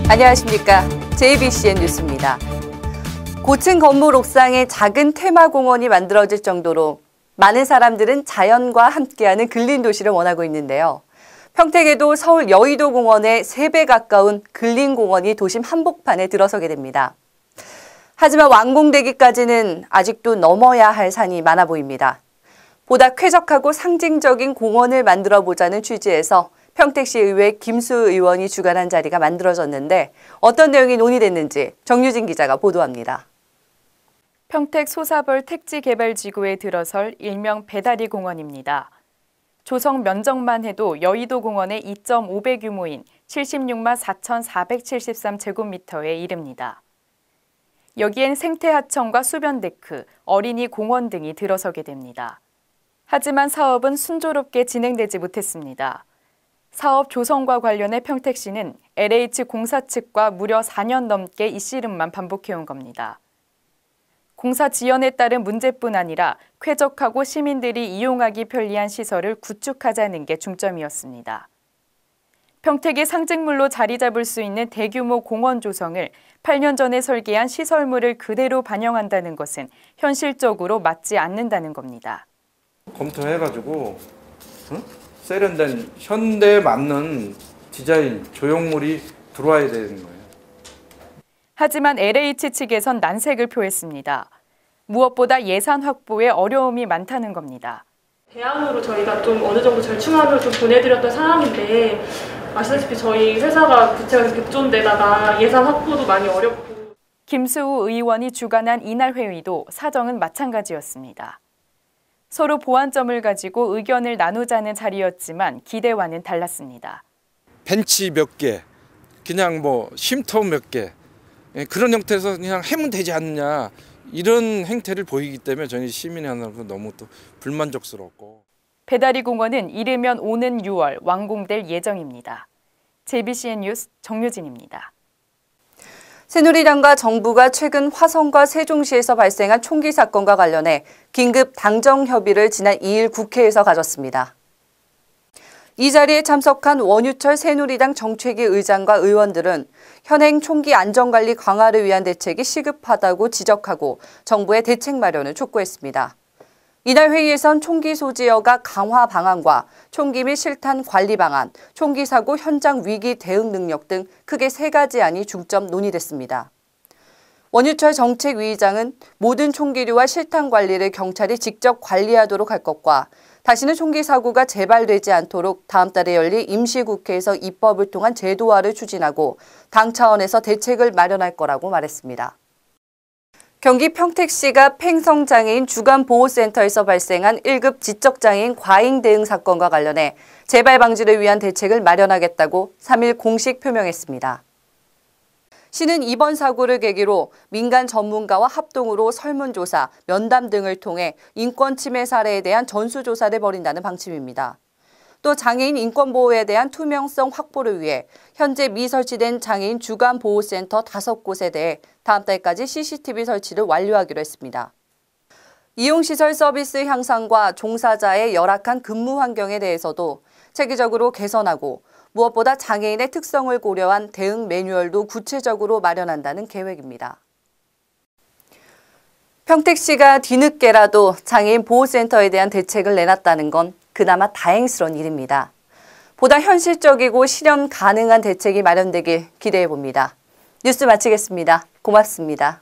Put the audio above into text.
안녕하십니까. JBCN 뉴스입니다. 고층 건물 옥상에 작은 테마공원이 만들어질 정도로 많은 사람들은 자연과 함께하는 근린 도시를 원하고 있는데요. 평택에도 서울 여의도공원의 3배 가까운 근린공원이 도심 한복판에 들어서게 됩니다. 하지만 완공되기까지는 아직도 넘어야 할 산이 많아 보입니다. 보다 쾌적하고 상징적인 공원을 만들어보자는 취지에서 평택시의회 김수 의원이 주관한 자리가 만들어졌는데 어떤 내용이 논의됐는지 정유진 기자가 보도합니다. 평택 소사벌 택지개발지구에 들어설 일명 배다리 공원입니다. 조성 면적만 해도 여의도 공원의 2.5배 규모인 76만 4,473제곱미터에 이릅니다. 여기엔 생태하천과 수변데크, 어린이 공원 등이 들어서게 됩니다. 하지만 사업은 순조롭게 진행되지 못했습니다. 사업 조성과 관련해 평택시는 LH공사 측과 무려 4년 넘게 이 씨름만 반복해온 겁니다. 공사 지연에 따른 문제뿐 아니라 쾌적하고 시민들이 이용하기 편리한 시설을 구축하자는 게 중점이었습니다. 평택의 상징물로 자리 잡을 수 있는 대규모 공원 조성을 8년 전에 설계한 시설물을 그대로 반영한다는 것은 현실적으로 맞지 않는다는 겁니다. 검토해가지고 세련된 현대에 맞는 디자인, 조형물이 들어와야 되는 거예요. 하지만 LH 측에선 난색을 표했습니다. 무엇보다 예산 확보에 어려움이 많다는 겁니다. 대안으로 저희가 좀 어느 정도 절충안을 좀 보내드렸던 상황인데 아시다시피 저희 회사가 부채가 급존데다가 예산 확보도 많이 어렵고. 김수우 의원이 주관한 이날 회의도 사정은 마찬가지였습니다. 서로 보완점을 가지고 의견을 나누자는 자리였지만 기대와는 달랐습니다. 벤치 몇 개, 그냥 쉼터 몇 개, 그런 형태에서 그냥 하면 되지 않느냐, 이런 행태를 보이기 때문에 저희 시민의 하나로 너무 또 불만족스럽고. 배다리 공원은 이르면 오는 6월 완공될 예정입니다. JBCN 뉴스 정유진입니다. 새누리당과 정부가 최근 화성과 세종시에서 발생한 총기 사건과 관련해 긴급 당정 협의를 지난 2일 국회에서 가졌습니다. 이 자리에 참석한 원유철 새누리당 정책위 의장과 의원들은 현행 총기 안전관리 강화를 위한 대책이 시급하다고 지적하고 정부의 대책 마련을 촉구했습니다. 이날 회의에선 총기 소지여가 강화 방안과 총기 및 실탄 관리 방안, 총기 사고 현장 위기 대응 능력 등 크게 3가지 안이 중점 논의됐습니다. 원유철 정책위의장은 모든 총기류와 실탄 관리를 경찰이 직접 관리하도록 할 것과 다시는 총기 사고가 재발되지 않도록 다음 달에 열릴 임시국회에서 입법을 통한 제도화를 추진하고 당 차원에서 대책을 마련할 거라고 말했습니다. 경기 평택시가 팽성장애인 주간보호센터에서 발생한 1급 지적장애인 과잉 대응 사건과 관련해 재발 방지를 위한 대책을 마련하겠다고 3일 공식 표명했습니다. 시는 이번 사고를 계기로 민간 전문가와 합동으로 설문조사, 면담 등을 통해 인권 침해 사례에 대한 전수조사를 벌인다는 방침입니다. 또 장애인 인권보호에 대한 투명성 확보를 위해 현재 미설치된 장애인 주간보호센터 5곳에 대해 다음 달까지 CCTV 설치를 완료하기로 했습니다. 이용시설 서비스 향상과 종사자의 열악한 근무 환경에 대해서도 체계적으로 개선하고 무엇보다 장애인의 특성을 고려한 대응 매뉴얼도 구체적으로 마련한다는 계획입니다. 평택시가 뒤늦게라도 장애인 보호센터에 대한 대책을 내놨다는 건 그나마 다행스러운 일입니다. 보다 현실적이고 실현 가능한 대책이 마련되길 기대해 봅니다. 뉴스 마치겠습니다. 고맙습니다.